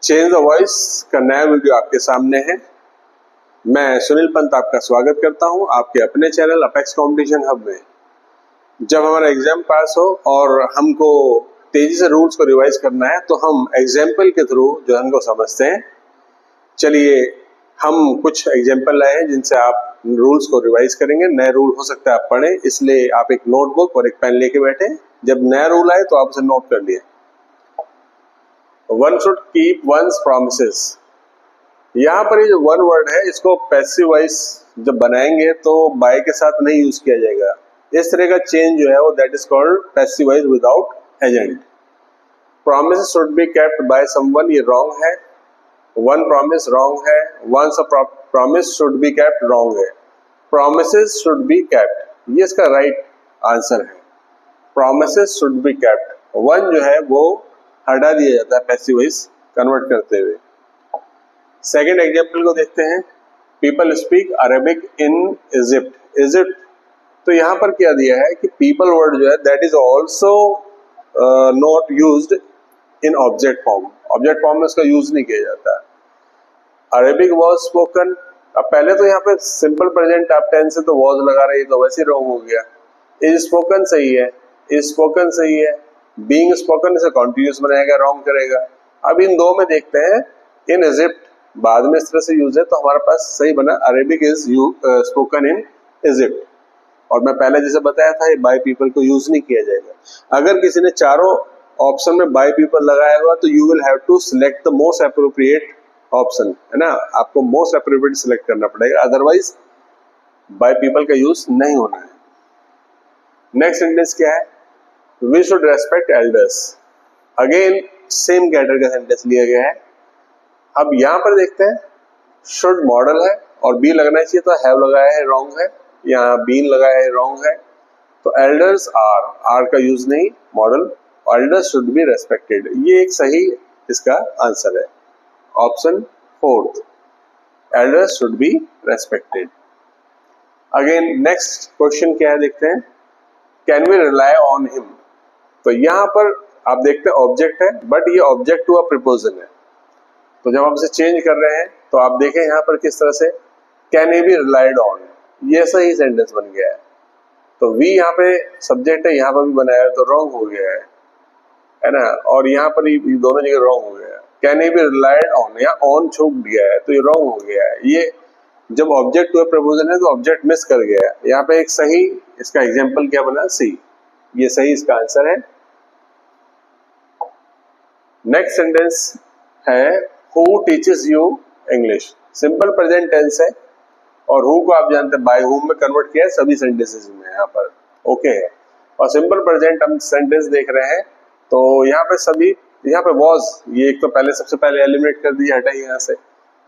Change the voice का नया video आपके सामने है। मैं सुनील पंत आपका स्वागत करता हूं आपके अपने चैनल अपेक्स कंपटीशन हब में। जब हमारा एग्जाम पास हो और हमको तेजी से रूल्स को रिवाइज करना है तो हम एग्जाम्पल के थ्रू जो हमको समझते हैं। चलिए हम कुछ एग्जाम्पल लाए हैं जिनसे आप रूल्स को रिवाइज करेंगे। नए रूल हो सकता है आप पढ़ें, इसलिए आप एक नोटबुक और एक पेन लेके बैठे। जब नया रूल आए तो आप उसे नोट कर लिए। One should keep once promises. यहाँ पर ये जो वन वर्ड है इसको पैसिव वॉइस जब बनाएंगे तो बाय के साथ नहीं यूज किया जाएगा। इस तरह का चेंज जो है वो that is called passive voice without agent. Promise should be kept by someone, ये रॉन्ग है। वन प्रॉमिस रॉन्ग है। Once a promise should be kept wrong है। प्रॉमिसेस शुड बी केप्ट, ये इसका राइट आंसर है। Promises should be kept, one जो है वो हटा दिया जाता है पैसिव वॉइस कन्वर्ट करते हुए। सेकेंड एग्जाम्पल को देखते हैं। People speak Arabic in Egypt. Egypt, तो यहाँ पर क्या दिया है कि पीपल वर्ड जो है that is also not used in object form. Object form में उसका यूज नहीं किया जाता। अरेबिक वॉज स्पोकन, अब पहले तो यहाँ पे सिंपल प्रेजेंट आप टेंस से तो वॉज लगा रही तो वैसे रॉन्ग हो गया। इज स्पोकन सही है, इज स्पोकन सही है। बीइंग स्पोकन इसे कॉन्टिन्यूस बनाएगा, रॉन्ग करेगा। अब इन दो में देखते हैं। इन इजिप्ट बाद में इस तरह से यूज है तो हमारे पास सही बना Arabic is spoken in Egypt. और मैं पहले जैसे बताया था ये बाय पीपल को यूज नहीं किया जाएगा। अगर किसी ने चारों ऑप्शन में बाय पीपल लगाया हुआ तो you will have to select the most appropriate option, है ना। आपको मोस्ट अप्रोप्रिएट सिलेक्ट करना पड़ेगा, अदरवाइज बाय पीपल का यूज नहीं होना है। नेक्स्ट सेंटेंस क्या है? We should respect elders. Again same कैटर का सेंटेंस लिया गया है। अब यहां पर देखते हैं, शुड मॉडल है और बी लगना चाहिए तो हैव लगाया है, रॉन्ग है। यहाँ बीन लगाया है, रॉन्ग है। तो एल्डर्स आर का यूज नहीं, modal. Elders should be respected, ये एक सही इसका आंसर है। Option fourth, elders should be respected. Again next question क्या है देखते हैं। Can we rely on him. तो यहाँ पर आप देखते हैं ऑब्जेक्ट है बट ये ऑब्जेक्ट टू अ प्रीपोजिशन है। तो जब हम इसे चेंज कर रहे हैं तो आप देखें यहाँ पर किस तरह से can he be relied on, ये सही सेंटेंस बन गया है। तो वी यहाँ पे सब्जेक्ट है, यहाँ पर भी बनाया है तो रॉन्ग हो गया है ना। और यहाँ पर ये दोनों जगह रॉन्ग हो गया है। Can he be relied on, यहाँ ऑन छूट गया है तो ये रॉन्ग हो गया है। ये जब ऑब्जेक्ट टू अ प्रीपोजिशन है तो ऑब्जेक्ट मिस कर गया है। यहाँ पे एक सही इसका एग्जाम्पल क्या बना, सी, ये सही इसका आंसर है। नेक्स्ट सेंटेंस है who teaches you English. Simple present tense है और हु को आप जानते हैं बाय हुम में कन्वर्ट किया है सभी सेंटेंसेस में, यहाँ पर ओके है। और सिंपल प्रेजेंट हम सेंटेंस देख रहे हैं तो यहाँ पे सभी, यहाँ पे वॉज, ये एक तो पहले सबसे पहले एलिमिनेट कर दिया, हटाइए यहाँ से।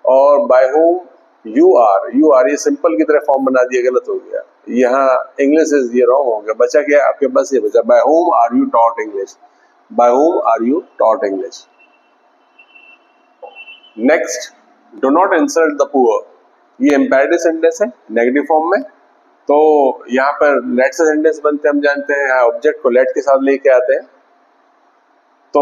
और बाय हुम यू आर ये सिंपल की तरह फॉर्म बना दिया, गलत हो गया। यहाँ इंग्लिश इज, ये रॉन्ग हो गया। बचा क्या आपके पास, ये बचा by whom are you taught English. By whom are you taught English. Next, do not insult the poor. ये इम्पेरेटिव सेंटेंस है नेगेटिव फॉर्म में। तो यहाँ पर लेट से सेंटेंस बनते हैं, हम जानते हैं ऑब्जेक्ट को लेट के साथ लेके आते हैं। तो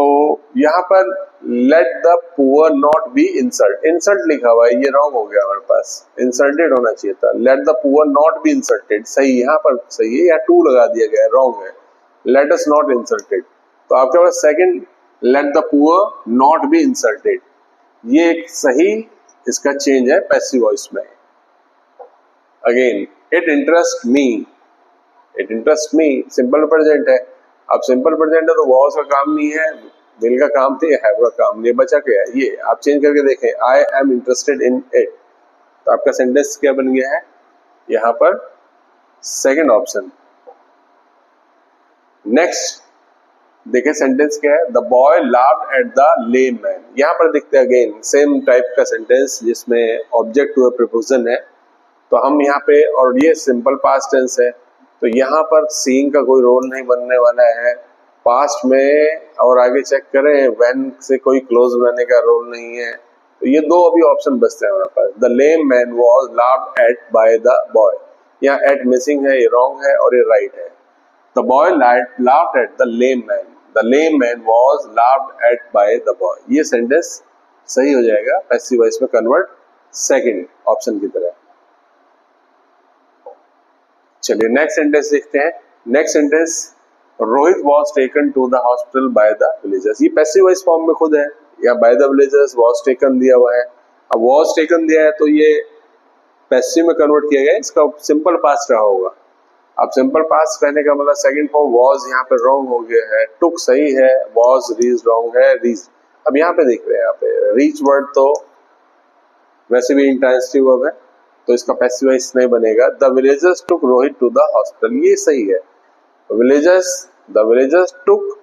यहाँ पर late the poor not B insult, insult लिखा हुआ है, ये रॉन्ग हो गया हमारे पास, इंसल्टेड होना चाहिए था। Let the poor not be insulted सही, यहाँ पर सही है, या टू लगा दिया गया है, रॉन्ग है। लेट अस नॉट इंसल्टेड, तो आपके पास second let the poor not be insulted, ये एक सही इसका चेंज है पैसिव वॉइस में। Again it interest me, it interest me simple present है। अब सिंपल प्रेजेंट है तो वॉज का काम नहीं है, विल का काम थे, हैव का काम नहीं, बचा क्या है, ये आप चेंज करके देखें, I am interested in it. तो आपका सेंटेंस क्या बन गया है यहाँ पर, सेकंड ऑप्शन। नेक्स्ट देखिए सेंटेंस क्या है, the boy laughed at the lame man. यहाँ पर देखते हैं अगेन सेम टाइप का सेंटेंस जिसमें ऑब्जेक्ट टू अ प्रीपोजिशन है। तो हम यहाँ पे, और ये सिंपल पास्ट टेंस है तो यहाँ पर सीइंग का कोई रोल नहीं बनने वाला है पास्ट में। और आगे चेक करें व्हेन से कोई क्लोज बनाने का रोल नहीं है। तो ये दो अभी ऑप्शन बचते हैं हमारे पास। The lame man was laughed at by the boy, यहाँ एट मिसिंग है, ये रॉन्ग है और ये राइट है। The boy laughed at the lame man, the lame man was laughed at by the boy, ये सेंटेंस सही हो जाएगा, पैसिव वॉइस में कन्वर्ट सेकंड ऑप्शन की तरह। चलिए नेक्स्ट सेंटेंस देखते हैं। Next sentence, Rohit was taken to the hospital by the villagers. ये पैसिव वॉइस फॉर्म में खुद है, या bye the villagers was taken दिया हुआ है। अब वॉज टेकन दिया है तो ये पैसिव में कन्वर्ट किया गया, इसका सिंपल पास्ट रहा होगा। अब सिंपल पास्ट कहने का मतलब सेकंड फॉर्म वॉज यहाँ पे रॉन्ग हो गया है, टुक सही है, वॉज रीच रॉन्ग है, रीच। अब यहाँ पे देख रहे हैं, यहाँ पे रीच वर्ड तो वैसे भी इंट्रांसिटिव वर्ब है, तो इसका पैसिव वॉइस नहीं बनेगा। The villagers took Rohit to the hospital, ये सही है। The villagers took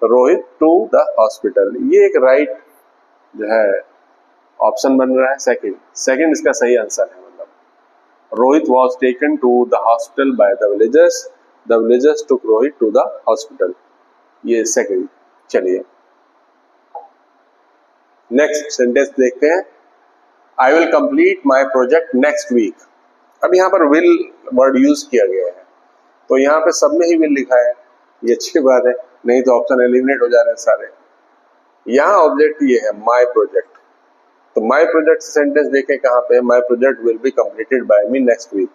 Rohit to the hospital, ये एक राइट जो है ऑप्शन बन रहा है सेकंड इसका सही आंसर है। मतलब Rohit was taken to the hospital by the villagers took Rohit to the hospital, ये सेकंड। चलिए नेक्स्ट सेंटेंस देखते हैं। I will complete my project next week. अब यहाँ पर विल वर्ड यूज किया गया है, तो यहाँ पे सब में ही विल लिखा है, ये अच्छी बात है, नहीं तो ऑप्शन एलिमिनेट हो जा रहे हैं सारे। यहाँ ऑब्जेक्ट ये है माई प्रोजेक्ट, तो माई प्रोजेक्ट सेंटेंस देखें कहाँ पे, my project will be completed by me next week,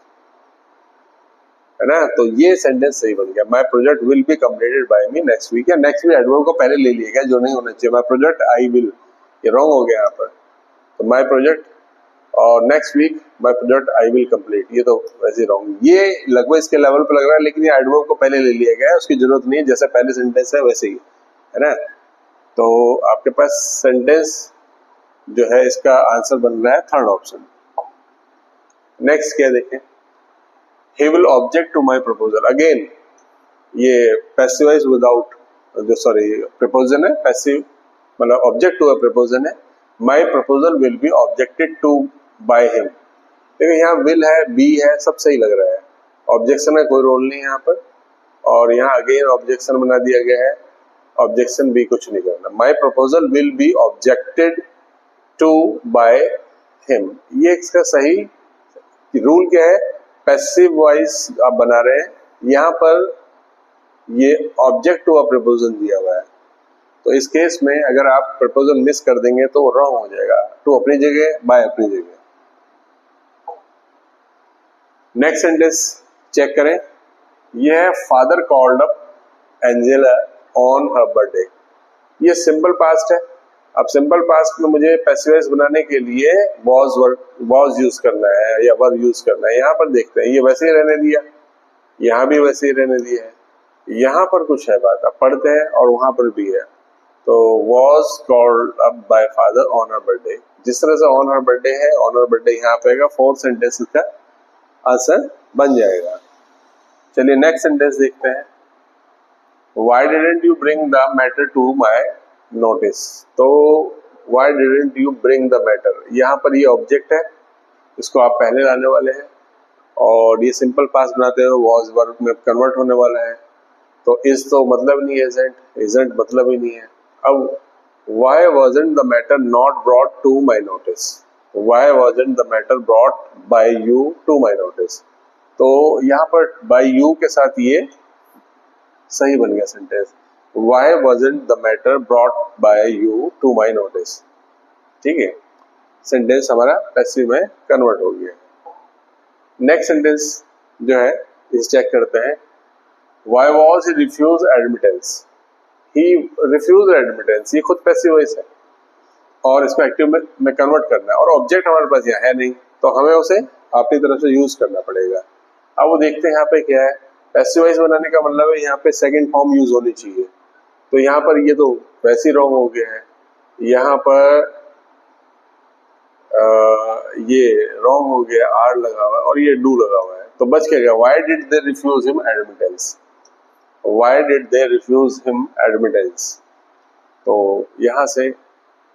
है ना। तो ये सेंटेंस सही बन गया, my project will be completed by me next week. या नेक्स्ट वीक एडवर्ब को पहले ले लिया गया, जो नहीं होना चाहिए। माई प्रोजेक्ट आई विल, ये रॉन्ग हो गया यहाँ पर। तो माई प्रोजेक्ट और next week my project I will complete, ये तो वैसे रॉन्ग। ये लगभग इसके लेवल पर लग रहा है, लेकिन ये एडवर्ब को पहले ले लिया गया है, उसकी जरूरत नहीं है, जैसे पहले सेंटेंस है वैसे ही, है ना। तो आपके पास सेंटेंस जो है इसका आंसर बन रहा है थर्ड ऑप्शन। नेक्स्ट क्या देखें, he will object to my proposal। Again ये पैसिव वॉइस विदाउट जो प्रपोजन है, पैसिव मतलब ऑब्जेक्ट टू अ प्रपोजन है। My proposal will be objected to by him, देखिए यहाँ विल है, बी है, सब सही लग रहा है। ऑब्जेक्शन का कोई रोल नहीं है यहाँ पर, और यहाँ अगेन ऑब्जेक्शन बना दिया गया है, ऑब्जेक्शन भी कुछ नहीं करना। My proposal will be objected to by him, ये इसका सही रूल क्या है, पैसिव वॉइस आप बना रहे हैं, यहाँ पर ये ऑब्जेक्ट टू अ प्रपोजल दिया हुआ है, तो इस केस में अगर आप प्रपोजल मिस कर देंगे तो वो रॉन्ग हो जाएगा, टू अपनी जगह, बाय अपनी जगह। नेक्स्ट सेंटेंस चेक करें, यह है father called up Angela on her birthday. ये सिंपल पास्ट है। अब सिंपल पास्ट में मुझे पैसिव वॉइस बनाने के लिए वॉज यूज करना है या वर यूज करना है। यहाँ पर देखते हैं, ये वैसे ही रहने दिया, यहाँ भी वैसे ही रहने दिया है, यहाँ पर कुछ है बात, अब पढ़ते हैं, और वहां पर भी है। तो was called up by father on her birthday, जिस तरह से ऑन हर बर्थडे है, ऑन हर बर्थडे यहाँ पे आएगा, फोर्थ सेंटेंस का आंसर बन जाएगा। चलिए नेक्स्ट सेंटेंस देखते हैं। Why didn't you bring the matter to my notice? तो why didn't you bring the matter, यहाँ पर ये ऑब्जेक्ट है, इसको आप पहले लाने वाले हैं, और ये सिंपल पास्ट बनाते हो, वॉज वर्ब में कन्वर्ट होने वाला है, तो इस तो मतलब नहीं है, isn't मतलब ही नहीं है। अब why wasn't the matter not brought to my notice? Why wasn't the matter brought by you to my notice? तो यहाँ पर by you के साथ ये सही बन गया sentence, Why wasn't the matter brought by you to my notice? ठीक है, सेंटेंस हमारा पैसिव में कन्वर्ट हो गया। नेक्स्ट सेंटेंस जो है इस चेक करते हैं। Why was he refused admittance? He refused admittance, ये खुद पैसिव वॉइस है, और इसको एक्टिव में कन्वर्ट करना है, और ऑब्जेक्ट हमारे पास यहाँ है नहीं, तो हमें उसे अपनी तरफ से यूज करना पड़ेगा। अब वो देखते हैं यहाँ पे क्या है, पैसिव वॉइस बनाने का मतलब है यहाँ पे सेकंड फॉर्म यूज होनी चाहिए, तो यहाँ पर ये तो वैसे ही रॉन्ग हो गया है, यहाँ पर ये रॉन्ग हो गया, आर लगा हुआ है और ये डू लगा हुआ है, तो बच क्या गया, why did they refuse him admittance, why did they refuse him admittance. तो यहाँ से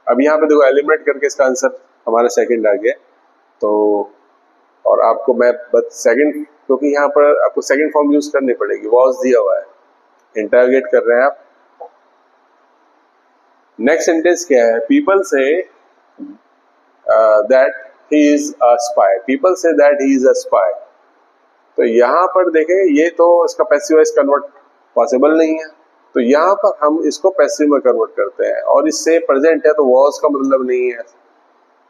अब यहाँ पे देखो एलिमिनेट करके इसका आंसर हमारा सेकंड आ गया। तो और आपको मैं सेकंड, क्योंकि यहाँ पर आपको सेकंड फॉर्म यूज करनी पड़ेगी, वॉज दिया हुआ है, इंटरोगेट कर रहे हैं आप। नेक्स्ट सेंटेंस क्या है, people say that he is a spy, people say that he is a spy. तो यहाँ पर देखें, ये तो इसका पैसिव वॉइस कन्वर्ट पॉसिबल नहीं है, तो यहाँ पर हम इसको पैसिव में कन्वर्ट करते हैं, और इससे प्रेजेंट है तो वॉज का मतलब नहीं है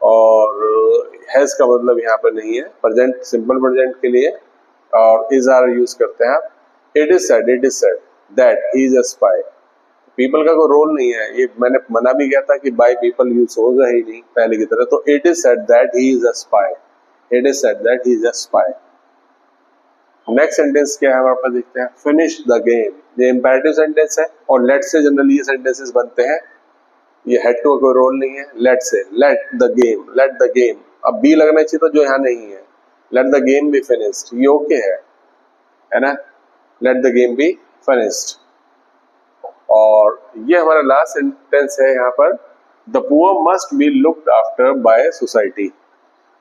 और हैज का मतलब यहाँ पर नहीं है, प्रेजेंट सिंपल प्रेजेंट के लिए, और इज आर यूज करते हैं आप। It is said that he is a spy. People का कोई रोल नहीं है, ये मैंने मना भी किया था कि बाय पीपल यूज होगा ही नहीं पहले की तरह। तो it is said that he is a spy, it is said that he is a spy. Next sentence क्या है हमारे पास, देखते हैं। फिनिश द गेम, ये इंपैरेटिव सेंटेंस है और लेट से जनरली ये सेंटेंसेस बनते हैं, ये हेड टू का कोई रोल नहीं है। लेट से, लेट द गेम, अब बी लगना चाहिए तो जो यहाँ नहीं है, let the game be finished, ये ओके है ना, let the game be finished. और ये हमारा लास्ट सेंटेंस है यहाँ पर, the poor must be looked after by society.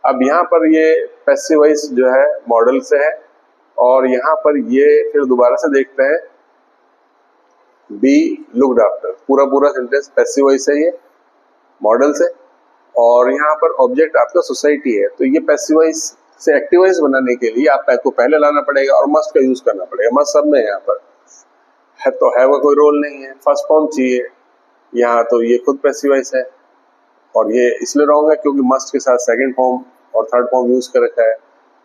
अब यहाँ पर ये पैसिव वॉइस जो है मॉडल से है, और यहाँ पर ये फिर दोबारा से देखते हैं, बी लुक्ड आफ्टर, पूरा सेंटेंस पैसिव वॉइस है ये मॉडल से, और यहाँ पर ऑब्जेक्ट आपका सोसाइटी है। तो ये पैसिव वॉइस से एक्टिव वॉइस बनाने के लिए आपको पहले लाना पड़ेगा और मस्ट का यूज करना पड़ेगा। मस्ट सब में यहाँ पर है, तो हैव का कोई रोल नहीं है, फर्स्ट फॉर्म चाहिए यहाँ, तो ये खुद पैसिव वॉइस है, और ये इसलिए रॉन्ग है क्योंकि मस्ट के साथ सेकंड फॉर्म और थर्ड फॉर्म यूज कर रखा है।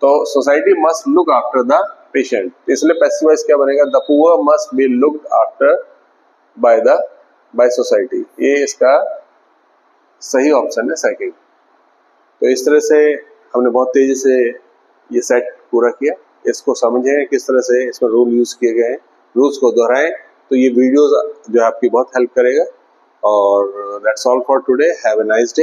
तो society must look after the patient, इसलिए पैसिव वॉइस क्या बनेगा, the poor must be looked after by society. ये इसका सही ऑप्शन है सेकंड। तो इस तरह से हमने बहुत तेजी से ये सेट पूरा किया। इसको समझें किस तरह से इसमें रूल यूज किए गए हैं, रूल्स को दोहराएं, तो ये वीडियोस जो है आपकी बहुत हेल्प करेगा। और that's all for today, have a nice day.